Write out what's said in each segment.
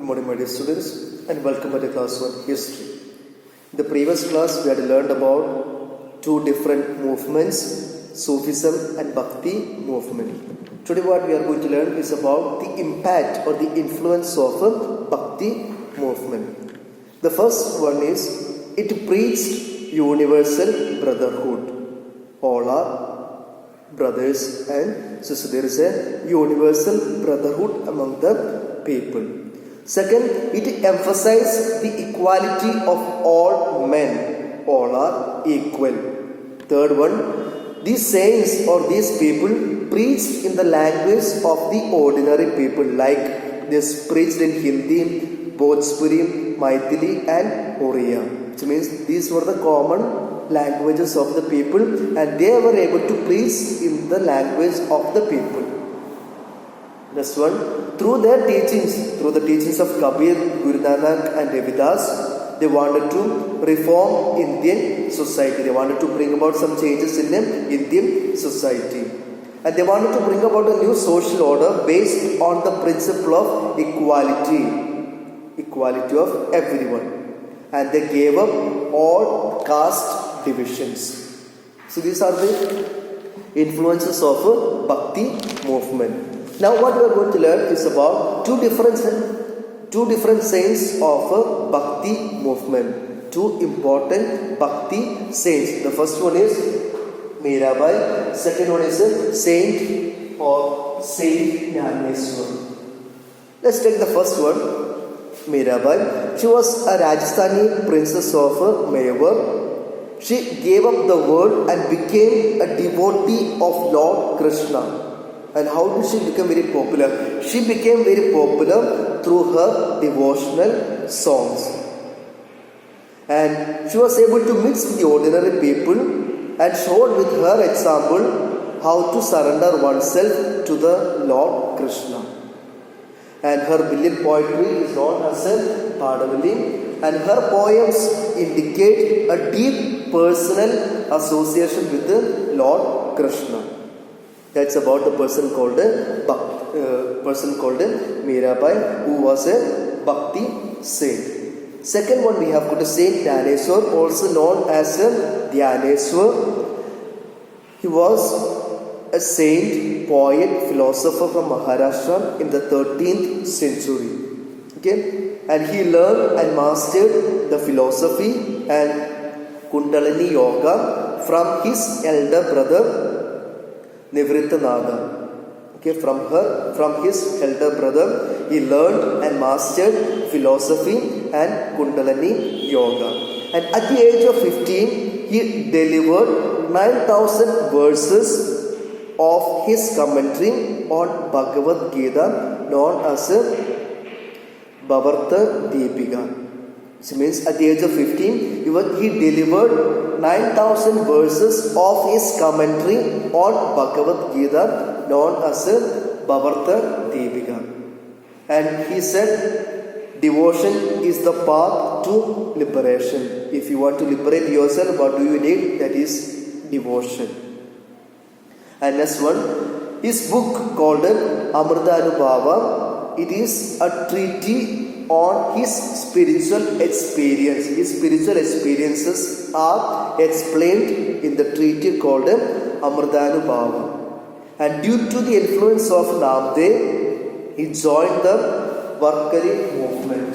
Good morning, my dear students, and welcome to the class on history. In the previous class, we had learned about two different movements, Sufism and Bhakti movement. Today, what we are going to learn is about the impact or the influence of a Bhakti movement. The first one is it preached universal brotherhood. All are brothers and sisters. There is a universal brotherhood among the people. Second, it emphasized the equality of all men. All are equal. Third one, these saints or these people preached in the language of the ordinary people, like this preached in Hindi, Bhojpuri, Maithili and Oriya. Which means these were the common languages of the people, and they were able to preach in the language of the people. Next one, through their teachings, through the teachings of Kabir, Guru Nanak and Ravidas, they wanted to reform Indian society. They wanted to bring about some changes in the Indian society. And they wanted to bring about a new social order based on the principle of equality of everyone. And they gave up all caste divisions. So these are the influences of a Bhakti movement. Now what we are going to learn is about two different saints of a Bhakti movement. Two important Bhakti saints. The first one is Mirabai. Second one is a Saint or Saint Jnaneshwar. Let's take the first one, Mirabai. She was a Rajasthani princess of Mewar. She gave up the world and became a devotee of Lord Krishna. And how did she become very popular? She became very popular through her devotional songs. And she was able to mix with the ordinary people and showed with her example how to surrender oneself to the Lord Krishna. And her brilliant poetry is known as a Padavali, and her poems indicate a deep personal association with the Lord Krishna. That's about the person called Mirabai, who was a Bhakti saint. Second one, we have got a Saint Jnaneshwar, also known as a Dhyaneshwar. He was a saint, poet, philosopher from Maharashtra in the 13th century. Okay, and he learned and mastered the philosophy and Kundalini Yoga from his elder brother Nivrittanaga. Okay, from his elder brother, he learned and mastered philosophy and Kundalini Yoga. And at the age of 15, he delivered 9,000 verses of his commentary on Bhagavad Gita, known as Bhavarta Deepika. Which means at the age of 15, he delivered 9,000 verses of his commentary on Bhagavad Gita, known as Bhavarta Deepika. And he said, devotion is the path to liberation. If you want to liberate yourself, what do you need? That is devotion. And next one, his book called Amritanubhava, it is a treatise on his spiritual experience. His spiritual experiences are explained in the treatise called Amritanubhava. And due to the influence of Namdev, he joined the Varkari movement.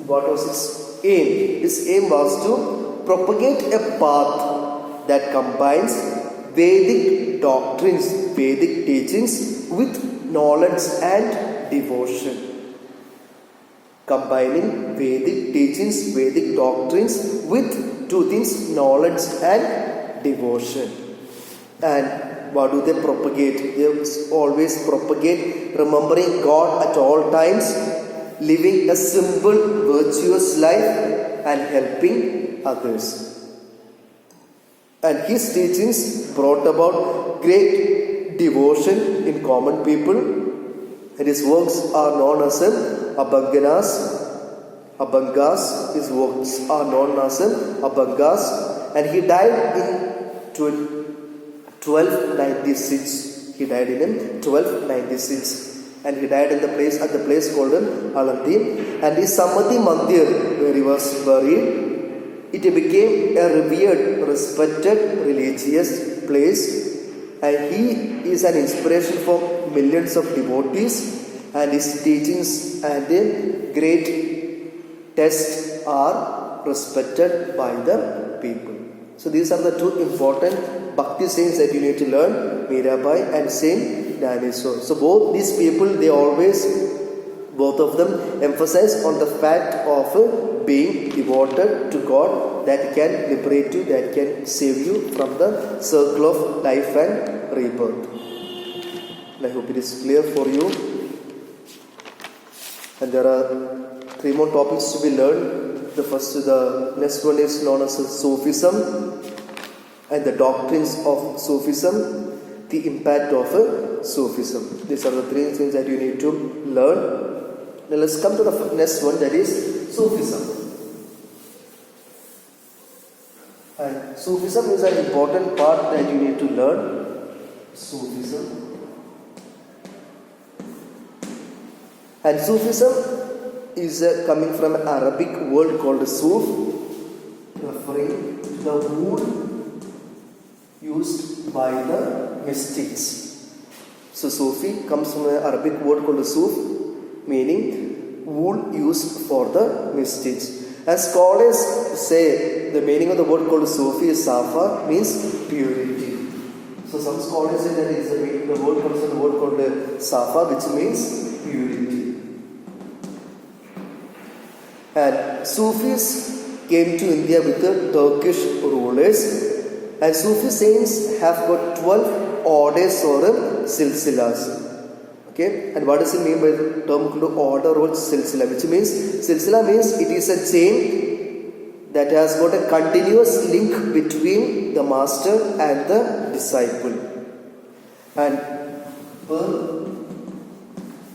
What was his aim? His aim was to propagate a path that combines Vedic doctrines, Vedic teachings with knowledge and devotion. Combining Vedic teachings, Vedic doctrines with two things, knowledge and devotion. And what do they propagate? They always propagate remembering God at all times, living a simple, virtuous life and helping others. And his teachings brought about great devotion in common people, and his works are known as Abhangas. His works are known as Abhangas, and he died in 1296. He died in 1296. And he died in the place at the place called Alandi. And his Samadhi Mandir, where he was buried, it became a revered, respected religious place. And he is an inspiration for millions of devotees. And his teachings and great texts are respected by the people. So these are the two important Bhakti saints that you need to learn, Mirabai and Saint Dinosaur. So both these people, both of them emphasize on the fact of being devoted to God that can liberate you, that can save you from the circle of life and rebirth. And I hope it is clear for you. And there are 3 more topics to be learned. The next one is known as Sufism and the doctrines of Sufism, the impact of Sufism. These are the 3 things that you need to learn. Now let's come to the next one, that is Sufism. And Sufism is an important part that you need to learn. Sufism. And Sufism is coming from an Arabic word called Suf, referring to the wool used by the mystics. So Sufi comes from an Arabic word called Suf, meaning wool used for the mystics. As scholars say, the meaning of the word called Sufi is Safa, means purity. So some scholars say that the word comes from the word called Safa, which means purity. And Sufis came to India with the Turkish rulers. And Sufi saints have got 12 orders or silsilas. Okay, and what does it mean by the term order or silsila? Which means, silsila means it is a chain that has got a continuous link between the master and the disciple. And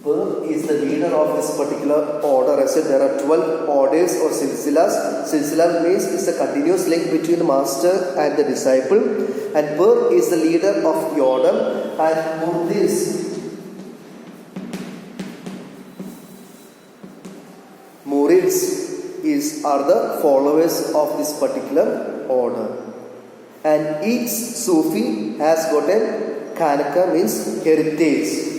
Per is the leader of this particular order. I said there are 12 orders or silsilas. Silsila means it's a continuous link between the master and the disciple. And Per is the leader of the order. And Murids are the followers of this particular order. And each Sufi has got a Kanaka, means heritage.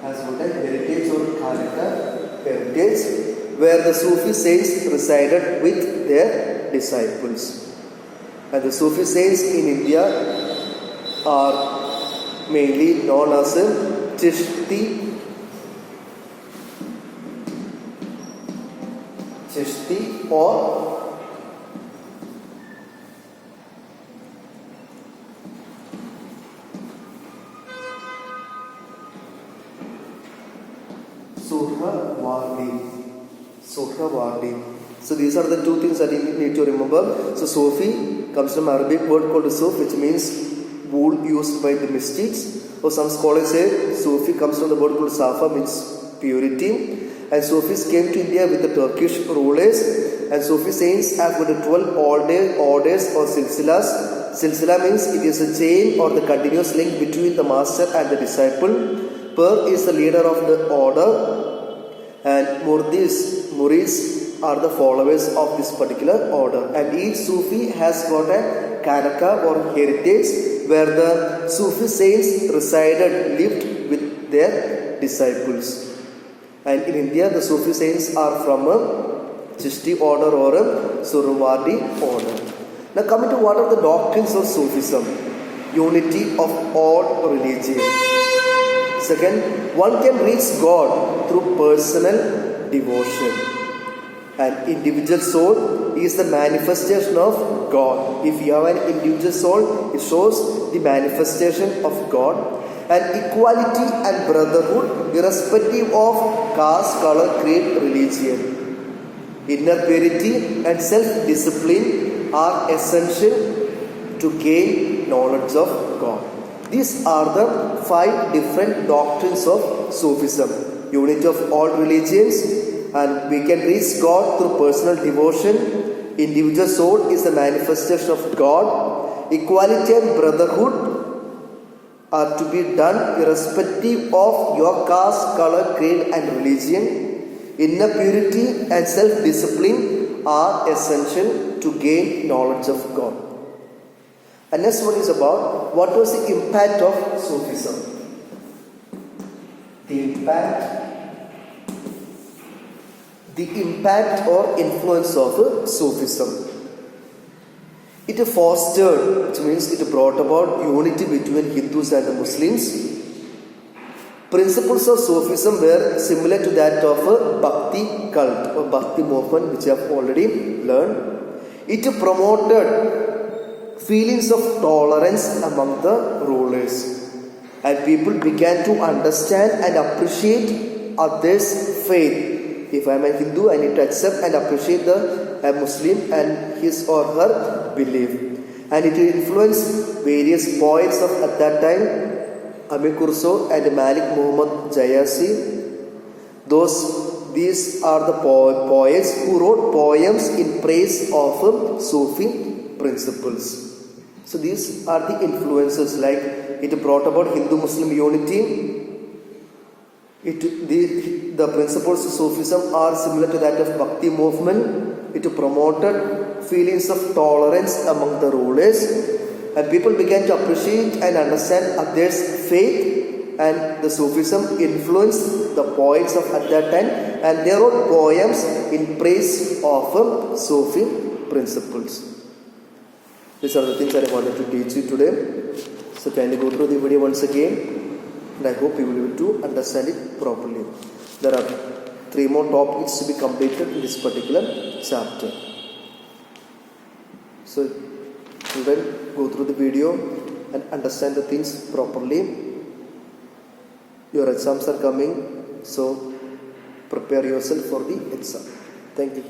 Has got a heritage or Kanaka heritage, where the Sufi saints resided with their disciples. And the Sufi saints in India are mainly known as Chishti or Suhrawardi. So these are the 2 things that you need to remember. So Sufi comes from Arabic word called Suf, which means wool used by the mystics. Or some scholars say Sufi comes from the word called Safa, means purity. And Sufis came to India with the Turkish rulers. And Sufi saints have got 12 orders or silsilas. Silsila means it is a chain or the continuous link between the master and the disciple. Per is the leader of the order. And Murids are the followers of this particular order. And each Sufi has got a Kanaka or heritage, where the Sufi saints lived with their disciples. And in India, the Sufi saints are from a Chishti order or a Suhrawardi order. Now coming to what are the doctrines of Sufism? Unity of all religions. Second, one can reach God through personal devotion. An individual soul is the manifestation of God. If you have an individual soul, it shows the manifestation of God. And equality and brotherhood, irrespective of caste, color, creed, religion. Inner purity and self-discipline are essential to gain knowledge of God. These are the 5 different doctrines of Sufism. Unity of all religions, and we can reach God through personal devotion. Individual soul is the manifestation of God. Equality and brotherhood, are to be done irrespective of your caste, color, creed, and religion. Inner purity and self-discipline are essential to gain knowledge of God. And next one is about what was the impact of Sufism. The impact or influence of Sufism. It fostered, which means it brought about unity between Hindus and Muslims. Principles of Sufism were similar to that of a Bhakti cult or Bhakti movement, which I have already learned. It promoted feelings of tolerance among the rulers, and people began to understand and appreciate others' faith. If I am a Hindu, I need to accept and appreciate a Muslim and his or her belief. And it influenced various poets of at that time, Amir Khusro and Malik Muhammad Jayasi. These are the poets who wrote poems in praise of Sufi principles. So these are the influences, like it brought about Hindu-Muslim unity. The principles of Sufism are similar to that of Bhakti movement. It promoted feelings of tolerance among the rulers, and people began to appreciate and understand others' faith, and the Sufism influenced the poets of at that time, and they wrote poems in praise of Sufi principles. These are the things that I wanted to teach you today. So kindly go through the video once again, and I hope you will be able to understand it properly. There are 3 more topics to be completed in this particular chapter. So children, go through the video and understand the things properly. Your exams are coming, so prepare yourself for the exam. Thank you.